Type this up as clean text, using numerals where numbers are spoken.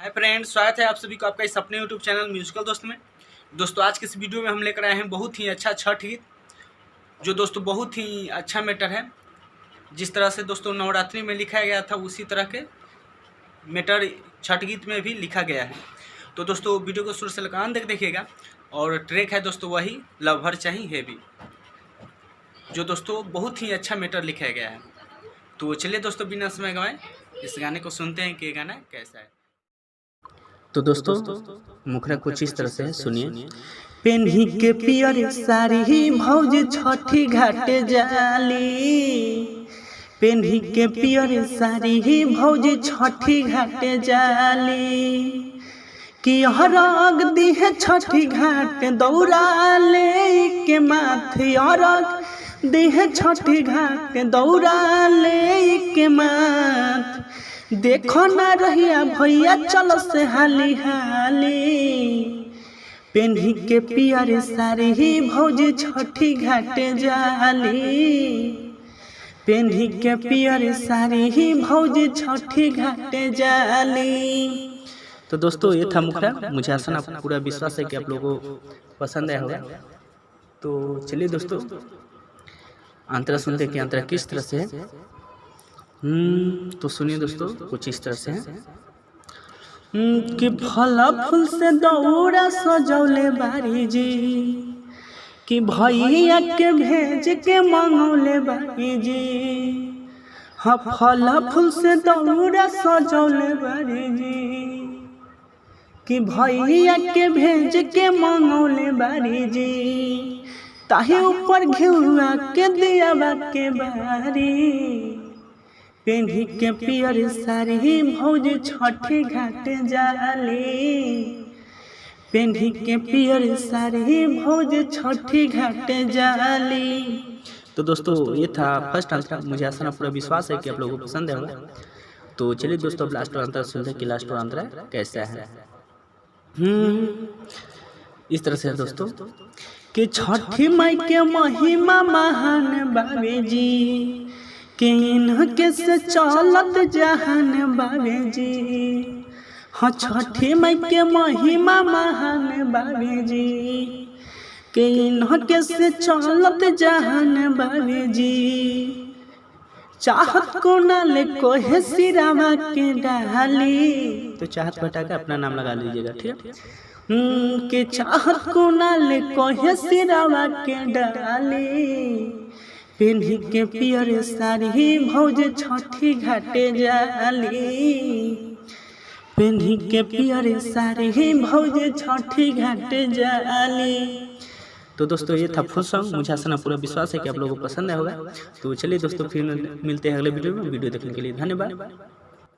Hi friends, स्वागत है आप सभी को आपका इस अपने यूट्यूब चैनल म्यूजिकल दोस्त में। दोस्तों आज के इस वीडियो में हम लेकर आए हैं बहुत ही अच्छा छठ गीत, जो दोस्तों बहुत ही अच्छा मैटर है। जिस तरह से दोस्तों नवरात्रि में लिखा गया था उसी तरह के मैटर छठ गीत में भी लिखा गया है। तो दोस्तों वीडियो को शुरू से लेकर अंत तक देखिएगा। और ट्रैक है दोस्तों वही लव भर चाहिए हैवी, जो दोस्तों बहुत ही अच्छा मैटर लिखा गया है। तो चलिए दोस्तों बिना समय गवाएं इस गाने को सुनते हैं कि ये गाना कैसा है। तो दोस्तों मुखरा कुछ इस तरह से सुनिए। पेन्ही के पियर साड़ी भौज छठी घाटे जाली, पेन्ही के पियर साड़ी भौज छठी घाटे जाली, कि हरग दी है छठी घाट दौड़ा ले के माथे, हरग दी है छठी घाट दौड़ा ले के माथ, देखो ना रहिया भैया चलो से हाली हाली, पेन्ही के पियर साड़ी भौज छठी घाटे जाली, पेन्ही के पियर साड़ी भौज छठी घाटे जाली। तो दोस्तों ये था मुखरा। मुझे आशा ना पूरा विश्वास है कि आप लोगों को पसंद आया होगा। तो चलिए दोस्तों अंतरा सुनते कि अंतरा किस तरह से है। तो सुनिए दोस्तों कुछ इस तरह से है कि फला फूल से दौड़ा सजौले बारी जी, कि भैया के भेज के मंगौले बारी जी, हाँ फला फूल से दौड़ा सजौले बारी जी, कि भैया के भेज के मंगौले बारी जी, ताही ऊपर घिउआ के दियावा के बारी, पेन्ही के पियर साड़ी भौज छठी घाटे जाली, पेन्ही के पियर साड़ी भौज छठी घाटे जाली। तो दोस्तों ये था फर्स्ट आंसर। मुझे आशा ना पूरा विश्वास है कि आप लोगों को पसंद होगा। तो चलिए दोस्तों लास्ट और आंसर सुनते हैं कि लास्ट और आंसर कैसा है। इस तरह से है दोस्तों कि छठी माई के महिमा महान बाबे जी, कि इनके से चलत जहान बाबे जी, हाँ छठी माई के महिमा महान बाबे जी, कि इनके से चलत जहान बाबे जी, चाहत को ना ले कोहे सिरावा के डाली। तो चाहत बटा के अपना नाम लगा लीजिएगा, ठीक है। कि चाहत को ना ले कोहे सिरावा के डाली, पेन्ही के पियर साड़ी भौज छठी घाटे जाली, पेन्ही के पियर साड़ी भौज छठी घाटे जाली। तो दोस्तों ये था फुल सॉन्ग। मुझे आशा ना पूरा विश्वास है कि आप लोगों को पसंद आया होगा। तो चलिए दोस्तों फिर मिलते हैं अगले वीडियो में। वीडियो देखने के लिए धन्यवाद।